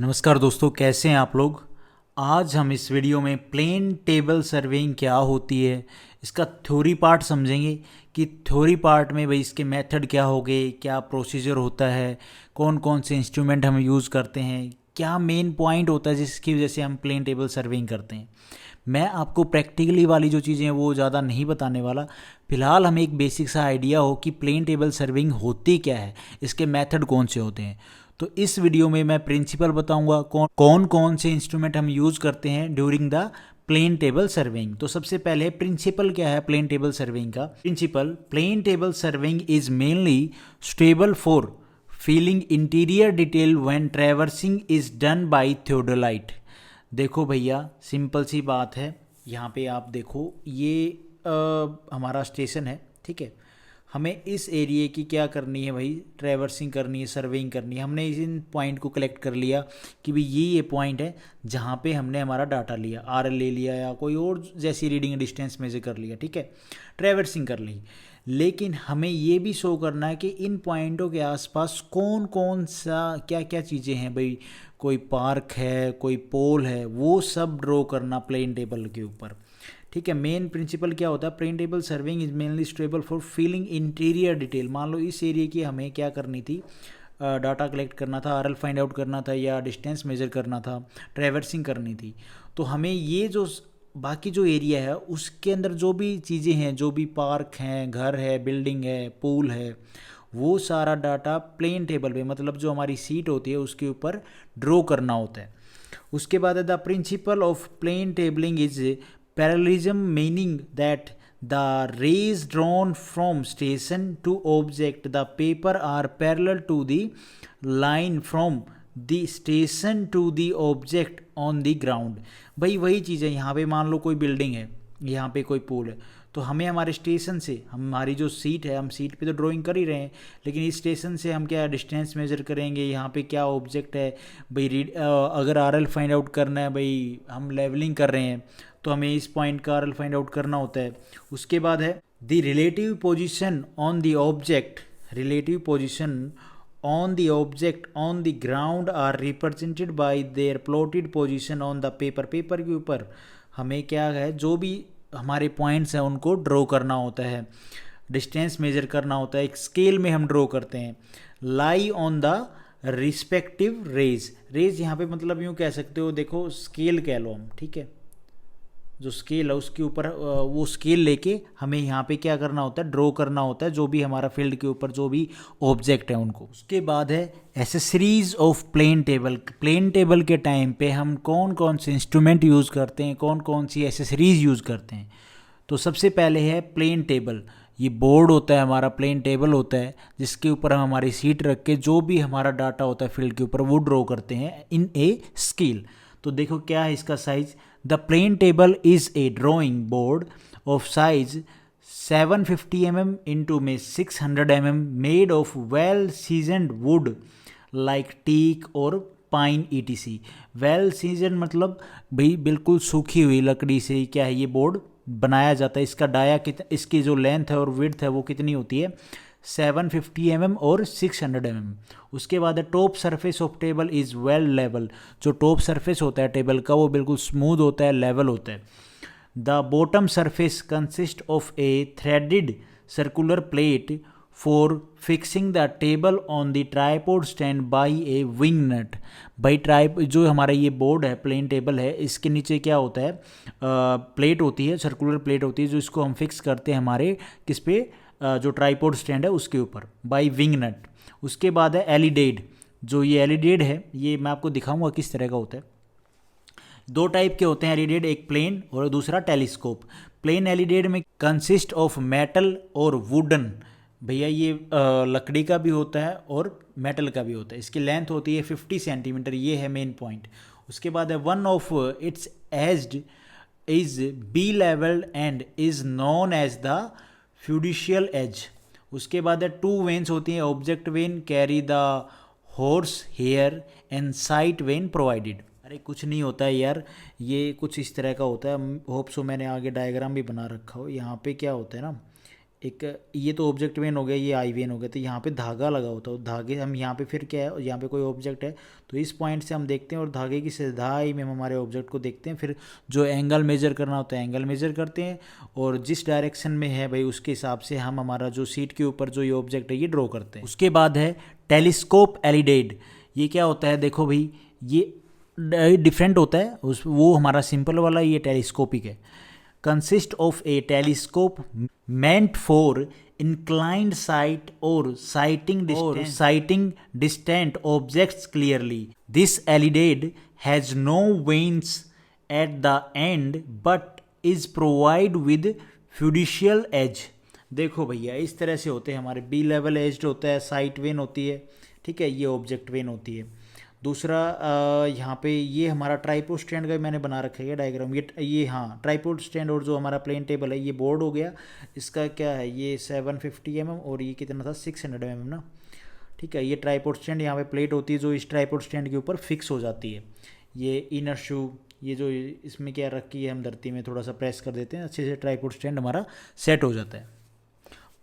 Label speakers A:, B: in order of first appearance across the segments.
A: नमस्कार दोस्तों, कैसे हैं आप लोग। आज हम इस वीडियो में प्लेन टेबल सर्वेइंग क्या होती है इसका थ्योरी पार्ट समझेंगे कि थ्योरी पार्ट में भाई इसके मेथड क्या हो गए, क्या प्रोसीजर होता है, कौन कौन से इंस्ट्रूमेंट हम यूज़ करते हैं, क्या मेन पॉइंट होता है जिसकी वजह से हम प्लेन टेबल सर्वेइंग करते हैं। मैं आपको प्रैक्टिकली वाली जो चीज़ें हैं वो ज़्यादा नहीं बताने वाला। फिलहाल हमें एक बेसिक सा आइडिया हो कि प्लेन टेबल सर्विंग होती क्या है, इसके मेथड कौन से होते हैं। तो इस वीडियो में मैं प्रिंसिपल बताऊंगा कौन कौन से इंस्ट्रूमेंट हम यूज़ करते हैं during the plane table surveying. तो सबसे पहले प्रिंसिपल क्या है प्लेन टेबल सर्विंग का। Principle plane table surveying is mainly stable for filling interior detail when traversing is done by theodolite. देखो भैया, सिंपल सी बात है। यहाँ पे आप देखो, ये हमारा स्टेशन है, ठीक है। हमें इस एरिया की क्या करनी है भाई, ट्रैवर्सिंग करनी है, सर्वेइंग करनी है। हमने इन पॉइंट को कलेक्ट कर लिया कि भाई ये पॉइंट है जहाँ पे हमने हमारा डाटा लिया, आरएल ले लिया या कोई और जैसी रीडिंग डिस्टेंस मेजर कर लिया, ठीक है, ट्रैवर्सिंग कर ली। लेकिन हमें ये भी शो करना है कि इन पॉइंटों के आसपास कौन कौन सा क्या क्या चीज़ें हैं भाई। कोई पार्क है, कोई पोल है, वो सब ड्रॉ करना प्लेन टेबल के ऊपर, ठीक है। मेन प्रिंसिपल क्या होता है, plane table surveying is mainly stable for filling interior detail. मान लो इस एरिया की हमें क्या करनी थी, डाटा कलेक्ट करना था, आरएल फाइंड आउट करना था या डिस्टेंस मेजर करना था, ट्रैवर्सिंग करनी थी। तो हमें ये जो बाकी जो एरिया है उसके अंदर जो भी चीज़ें हैं, जो भी पार्क हैं, घर है, बिल्डिंग है, पूल है, वो सारा डाटा प्लेन टेबल पे, मतलब जो हमारी सीट होती है उसके ऊपर ड्रॉ करना होता है। उसके बाद the principle of plane tabling is parallelism, meaning that the rays drawn from station to object the paper are parallel to the line from the station to the object on the ground। भाई वही चीज़ है, यहाँ पे मान लो कोई building है, यहाँ पे कोई पोल है, तो हमें हमारे स्टेशन से हमारी जो सीट है, हम सीट पे तो ड्राइंग कर ही रहे हैं, लेकिन इस स्टेशन से हम क्या डिस्टेंस मेजर करेंगे, यहाँ पे क्या ऑब्जेक्ट है भाई। अगर आरएल फाइंड आउट करना है भाई, हम लेवलिंग कर रहे हैं तो हमें इस पॉइंट का आरएल फाइंड आउट करना होता है। उसके बाद है the relative position on the object, relative position on the object on the ground are represented by their plotted position on the paper. Paper के ऊपर हमें क्या है, जो भी हमारे पॉइंट्स हैं उनको ड्रॉ करना होता है, डिस्टेंस मेजर करना होता है, एक स्केल में हम ड्रॉ करते हैं। Lie on the respective rays, rays यहाँ पे मतलब यूँ कह सकते हो, देखो स्केल कह लो हम, ठीक है, जो स्केल है उसके ऊपर वो स्केल लेके हमें यहाँ पे क्या करना होता है, ड्रॉ करना होता है जो भी हमारा फील्ड के ऊपर जो भी ऑब्जेक्ट है उनको। उसके बाद है accessories of plane table. Plane table के टाइम पे हम कौन कौन से इंस्ट्रूमेंट यूज़ करते हैं, कौन कौन सी एसेसरीज यूज़ करते हैं। तो सबसे पहले है प्लेन टेबल। ये बोर्ड होता है हमारा, प्लेन टेबल होता है जिसके ऊपर हम हमारी सीट रख के जो भी हमारा डाटा होता है फील्ड के ऊपर वो ड्रॉ करते हैं इन ए स्केल। तो देखो क्या है इसका size. The plane table is a drawing board of size 750 mm into में 600 mm made of well seasoned wood like teak और पाइन ईटीसी। वेल सीजन मतलब भाई बिल्कुल सूखी हुई लकड़ी से क्या है ये बोर्ड बनाया जाता है। इसका डाया इसकी जो लेंथ है और विड्थ है वो कितनी होती है, 750 mm और 600 mm। उसके बाद है top surface of table is well level. जो टॉप सरफेस होता है टेबल का वो बिल्कुल स्मूथ होता है, लेवल होता है। The bottom surface consist of a threaded circular plate for fixing the table on the tripod stand by a wing nut. भाई जो हमारा ये बोर्ड है, प्लेन टेबल है, इसके नीचे क्या होता है, प्लेट होती है, सर्कुलर प्लेट होती है जो इसको हम फिक्स करते हैं हमारे किस पे, जो ट्राईपोड स्टैंड है उसके ऊपर, बाई विंग नट। उसके बाद है एलिडेड। जो ये एलिडेड है ये मैं आपको दिखाऊंगा किस तरह का होता है। दो टाइप के होते हैं एलिडेड, एक प्लेन और दूसरा टेलीस्कोप। प्लेन एलिडेड में कंसिस्ट ऑफ मेटल और वुडन। भैया ये लकड़ी का भी होता है और मेटल का भी होता है। इसकी लेंथ होती है 50 सेंटीमीटर, ये है मेन पॉइंट। उसके बाद है वन ऑफ इट्स एज्ड is be levelled and is known as the fiducial edge. उसके बाद है टू वेन्स होती हैं, object vane carry the horse hair and sight vane provided. अरे कुछ नहीं होता है यार, ये कुछ इस तरह का होता है। होप सो मैंने आगे डायग्राम भी बना रखा हो। यहाँ पे क्या होता है ना, एक ये तो ऑब्जेक्ट वेन हो गया, ये आई वेन हो गया, तो यहाँ पे धागा लगा होता है, धागे हम यहाँ पे फिर क्या है, यहाँ पे कोई ऑब्जेक्ट है तो इस पॉइंट से हम देखते हैं और धागे की सीधाई में हम हमारे ऑब्जेक्ट को देखते हैं, फिर जो एंगल मेजर करना होता है एंगल मेजर करते हैं और जिस डायरेक्शन में है भाई उसके हिसाब से हम हमारा जो सीट के ऊपर जो ये ऑब्जेक्ट है ये ड्रॉ करते हैं। उसके बाद है टेलीस्कोप एलिडेड। ये क्या होता है, देखो भाई ये डिफरेंट होता है उस, वो हमारा सिंपल वाला ये टेलीस्कोपिक है। consist of a telescope meant for inclined sight or sighting distant objects clearly. This elidade has no vanes at the end but is provided with fiducial edge. देखो भैया इस तरह से होते हैं हमारे, बी लेवल एज्ड होता है, साइट वेन होती है, ठीक है, ये ऑब्जेक्ट वेन होती है। दूसरा यहाँ पे ये हमारा ट्राइपोड स्टैंड का भी मैंने बना रखा है डायग्राम, ये हाँ ट्राइपोड स्टैंड और जो हमारा प्लेन टेबल है ये बोर्ड हो गया, इसका क्या है ये 750 mm और ये कितना था 600 mm ना, ठीक है। ये ट्राइपोड स्टैंड, यहाँ पे प्लेट होती है जो इस ट्राइपोड स्टैंड के ऊपर फिक्स हो जाती है। ये इनर शू, ये जो इसमें क्या रखी है हम धरती में थोड़ा सा प्रेस कर देते हैं, अच्छे से ट्राइपोड स्टैंड हमारा सेट हो जाता है।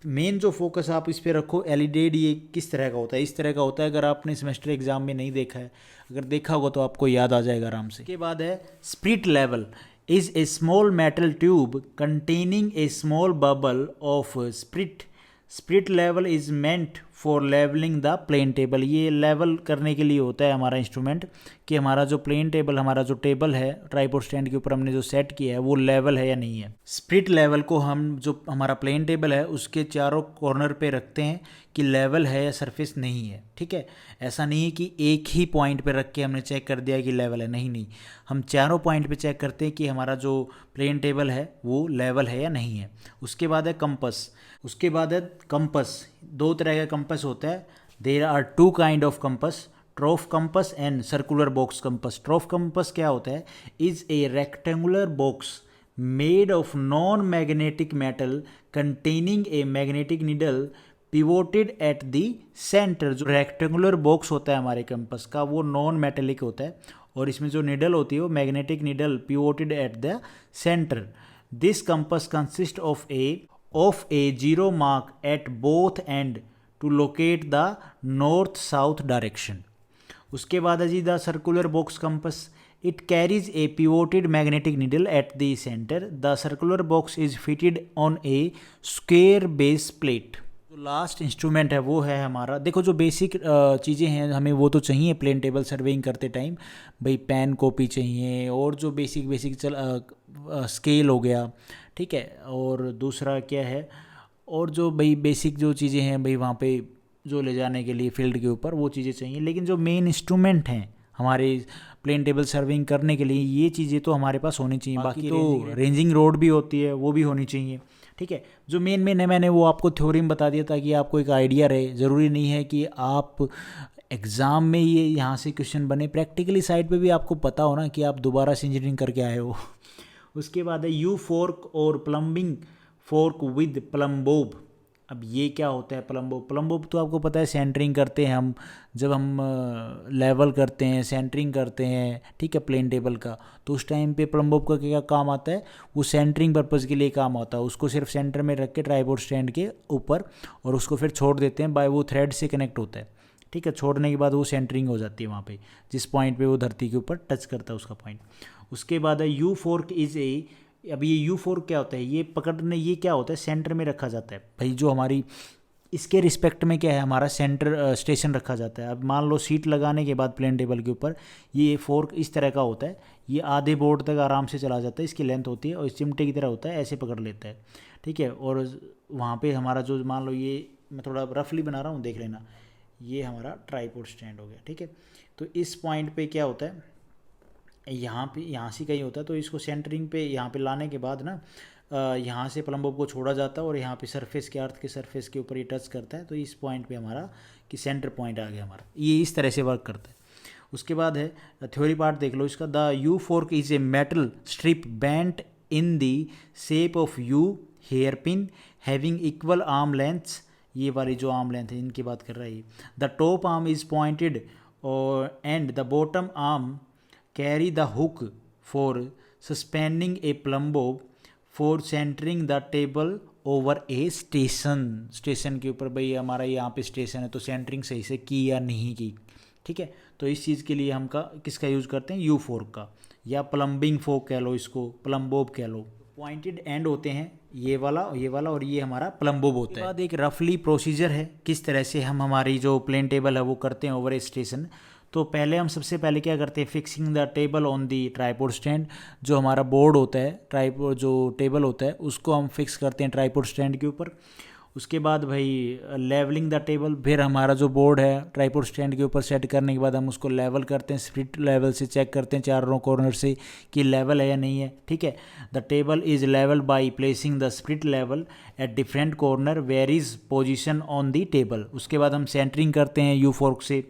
A: मेन जो फोकस आप इस पे रखो, एलिडेड ये किस तरह का होता है, इस तरह का होता है। अगर आपने सेमेस्टर एग्जाम में नहीं देखा है, अगर देखा होगा तो आपको याद आ जाएगा आराम से। के बाद है spirit level is a small metal tube containing a small bubble of spirit. Spirit level is meant for levelling the plane table. ये लेवल करने के लिए होता है हमारा इंस्ट्रूमेंट, कि हमारा जो प्लेन टेबल, हमारा जो टेबल है ट्राइपोड स्टैंड के ऊपर हमने जो सेट किया है वो लेवल है या नहीं है। स्प्रिट लेवल को हम जो हमारा प्लेन टेबल है उसके चारों कॉर्नर पे रखते हैं कि लेवल है या सरफेस नहीं है, ठीक है। ऐसा नहीं है कि एक ही पॉइंट पे रख के हमने चेक कर दिया कि लेवल है, नहीं नहीं, हम चारों पॉइंट पे चेक करते हैं कि हमारा जो प्लेन टेबल है वो लेवल है या नहीं है। उसके बाद है कंपस। उसके बाद है कंपस। दो तरह का कंपस होता है, there are two kind of compass, trough compass and circular box compass. Trough compass क्या होता है, is a rectangular box made of non magnetic metal containing a magnetic needle pivoted at the centre. जो rectangular box होता है हमारे compass का वो non metallic होता है और इसमें जो निडल होती है वो magnetic needle pivoted eight the centre. This compass consist of a zero mark at both end to locate the north south direction. उसके बाद है G the circular box compass. It carries a pivoted magnetic needle at the centre. The circular box is fitted on a square base plate. जो last instrument है वो है हमारा, देखो जो बेसिक चीज़ें हैं हमें वो तो चाहिए प्लेन टेबल सर्वेइंग करते टाइम, भाई पेन कॉपी चाहिए और जो बेसिक स्केल हो गया, ठीक है। और दूसरा क्या है, और जो भाई बेसिक जो चीज़ें हैं भाई वहाँ पे जो ले जाने के लिए फील्ड के ऊपर वो चीज़ें चाहिए, लेकिन जो मेन इंस्ट्रूमेंट हैं हमारे प्लेन टेबल सर्विंग करने के लिए ये चीज़ें तो हमारे पास होनी चाहिए। बाकी तो रेंजिंग रोड भी होती है वो भी होनी चाहिए, ठीक है। जो मेन है मैंने वो आपको थ्योरी में बता दिया ताकि आपको एक आइडिया रहे। ज़रूरी नहीं है कि आप एग्ज़ाम में ये यहाँ से क्वेश्चन बने, प्रैक्टिकली साइड पे भी आपको पता हो ना कि आप दोबारा से इंजीनियरिंग करके आए हो। उसके बाद है यू फोर्क और प्लम्बिंग फोर्क विद प्लम्बोब। अब ये क्या होता है प्लम्बोब? प्लम्बोब तो आपको पता है सेंटरिंग करते हैं हम, जब हम लेवल करते हैं सेंटरिंग करते हैं, ठीक है, प्लेन टेबल का, तो उस टाइम पे प्लम्बोब का क्या काम आता है, वो सेंटरिंग पर्पज़ के लिए काम आता है। उसको सिर्फ सेंटर में रख के ट्राइपोड स्टैंड के ऊपर और उसको फिर छोड़ देते हैं, बाय वो थ्रेड से कनेक्ट होता है, ठीक है। छोड़ने के बाद वो सेंटरिंग हो जाती है वहाँ पे जिस पॉइंट पे वो धरती के ऊपर टच करता है उसका पॉइंट। उसके बाद है यू फोर्क इज ए। अब ये यू फोर्क क्या होता है, ये पकड़ने, ये क्या होता है, सेंटर में रखा जाता है भाई, जो हमारी इसके रिस्पेक्ट में क्या है हमारा सेंटर स्टेशन रखा जाता है। अब मान लो सीट लगाने के बाद प्लेन टेबल के ऊपर ये फोर्क इस तरह का होता है, ये आधे बोर्ड तक आराम से चला जाता है, इसकी लेंथ होती है और चिमटे की तरह होता है, ऐसे पकड़ लेता है, ठीक है। और वहाँ पे हमारा जो मान लो ये मैं थोड़ा रफली बना रहा हूँ देख लेना, ये हमारा ट्राइपोड स्टैंड हो गया, ठीक है। तो इस पॉइंट पे क्या होता है, यहाँ से कहीं होता है, तो इसको सेंटरिंग पे यहाँ पे लाने के बाद ना यहाँ से प्लम्बोब को छोड़ा जाता है और यहाँ पे सरफेस के, अर्थ के सरफेस के ऊपर ये टच करता है, तो इस पॉइंट पे हमारा कि सेंटर पॉइंट आ गया हमारा, ये इस तरह से वर्क करता है। उसके बाद है थ्योरी पार्ट देख लो इसका। The U fork is a metal strip bent in the shape of U hairpin having equal arm lengths. ये वाली जो आर्म लेंथ है इनकी बात कर रहा है। The top arm is pointed और and the bottom arm carry the hook for suspending a plumbob for centering the table over A station के ऊपर भाई हमारा यहाँ पे स्टेशन है तो सेंटरिंग सही से की या नहीं की, ठीक है। तो इस चीज़ के लिए हम किसका यूज़ करते हैं, यू फोर्क का, या प्लम्बिंग फोर्क कह लो, इसको प्लम्बोब कह लो। पॉइंटेड एंड होते हैं ये वाला और ये हमारा प्लम्बोब होता है। उसके बाद एक रफली प्रोसीजर है किस तरह से हम हमारी जो प्लेन टेबल है वो करते हैं ओवर ए स्टेशन। तो पहले हम सबसे पहले क्या करते हैं, fixing the table on the tripod stand. जो हमारा बोर्ड होता है, ट्राइपॉड जो टेबल होता है उसको हम फिक्स करते हैं ट्राइपॉड स्टैंड के ऊपर। उसके बाद भाई लेवलिंग द टेबल, फिर हमारा जो बोर्ड है ट्राइपॉड स्टैंड के ऊपर सेट करने के बाद हम उसको लेवल करते हैं, स्प्लिट लेवल से चेक करते हैं चारों कॉर्नर से कि लेवल है या नहीं है, ठीक है। The table is level by placing the split level at different corner varies position on the table. उसके बाद हम सेंटरिंग करते हैं यू फोर्क से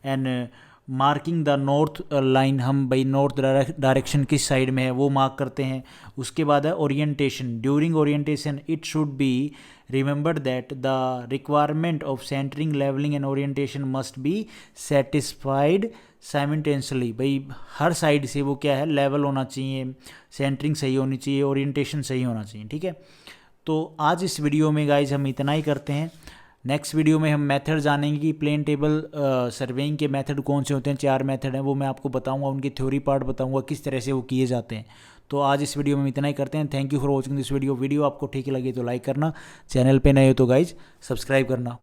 A: and marking the north line, हम भाई नॉर्थ डायरेक्शन किस साइड में है वो मार्क करते हैं। उसके बाद है orientation. During orientation it should be remembered that the requirement of centring, levelling and orientation must be satisfied simultaneously. भाई हर साइड से वो क्या है, लेवल होना चाहिए, सेंटरिंग सही होनी चाहिए, ओरिएंटेशन सही होना चाहिए, ठीक है। तो आज इस वीडियो में गाइज हम इतना ही करते हैं। नेक्स्ट वीडियो में हम मेथड जानेंगे कि प्लेन टेबल सर्वेइंग के मेथड कौन से होते हैं। 4 मेथड हैं, वो मैं आपको बताऊंगा, उनकी थ्योरी पार्ट बताऊंगा किस तरह से वो किए जाते हैं। तो आज इस वीडियो में इतना ही करते हैं। Thank you for watching this video. Video आपको ठीक लगी तो लाइक करना, चैनल पे नए हो तो गाइज सब्सक्राइब करना।